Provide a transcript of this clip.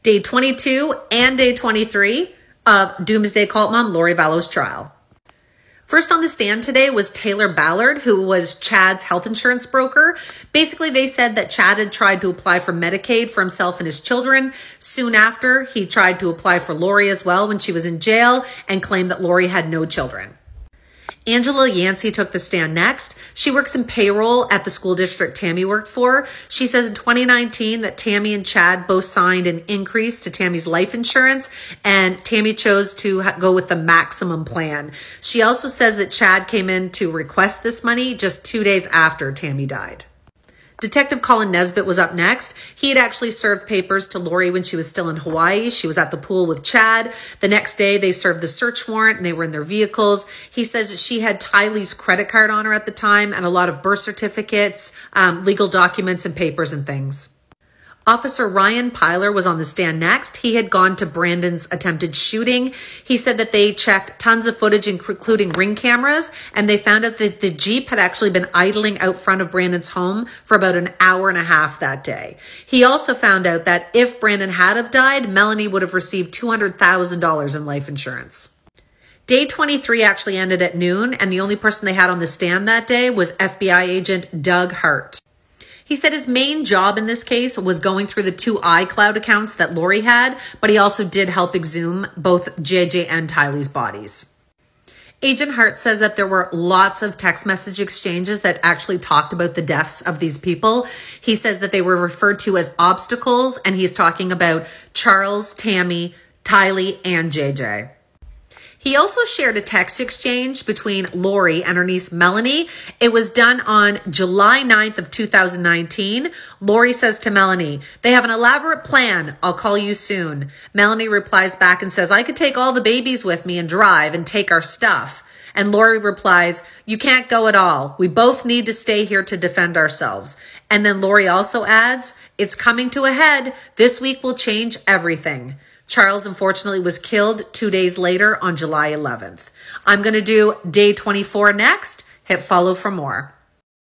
Day 22 and day 23 of Doomsday cult mom Lori Vallow's trial. First on the stand today was Taylor Ballard, who was Chad's health insurance broker. Basically, they said that Chad had tried to apply for Medicaid for himself and his children. Soon after, he tried to apply for Lori as well when she was in jail and claimed that Lori had no children. Angela Yancey took the stand next. She works in payroll at the school district Tammy worked for. She says in 2019 that Tammy and Chad both signed an increase to Tammy's life insurance, and Tammy chose to go with the maximum plan. She also says that Chad came in to request this money just 2 days after Tammy died. Detective Colin Nesbitt was up next. He had actually served papers to Lori when she was still in Hawaii. She was at the pool with Chad. The next day, they served the search warrant and they were in their vehicles. He says that she had Tylee's credit card on her at the time and a lot of birth certificates, legal documents and papers and things. Officer Ryan Pyler was on the stand next. He had gone to Brandon's attempted shooting. He said that they checked tons of footage, including ring cameras, and they found out that the Jeep had actually been idling out front of Brandon's home for about an hour and a half that day. He also found out that if Brandon had have died, Melanie would have received $200,000 in life insurance. Day 23 actually ended at noon, and the only person they had on the stand that day was FBI agent Doug Hart. He said his main job in this case was going through the 2 iCloud accounts that Lori had, but he also did help exhume both JJ and Tylee's bodies. Agent Hart says that there were lots of text message exchanges that actually talked about the deaths of these people. He says that they were referred to as obstacles, and he's talking about Charles, Tammy, Tylee, and JJ. He also shared a text exchange between Lori and her niece Melanie. It was done on July 9th of 2019. Lori says to Melanie, "They have an elaborate plan. I'll call you soon." Melanie replies back and says, "I could take all the babies with me and drive and take our stuff." And Lori replies, "You can't go at all. We both need to stay here to defend ourselves." And then Lori also adds, "It's coming to a head. This week will change everything." Charles, unfortunately, was killed 2 days later on July 11th. I'm going to do day 24 next. Hit follow for more.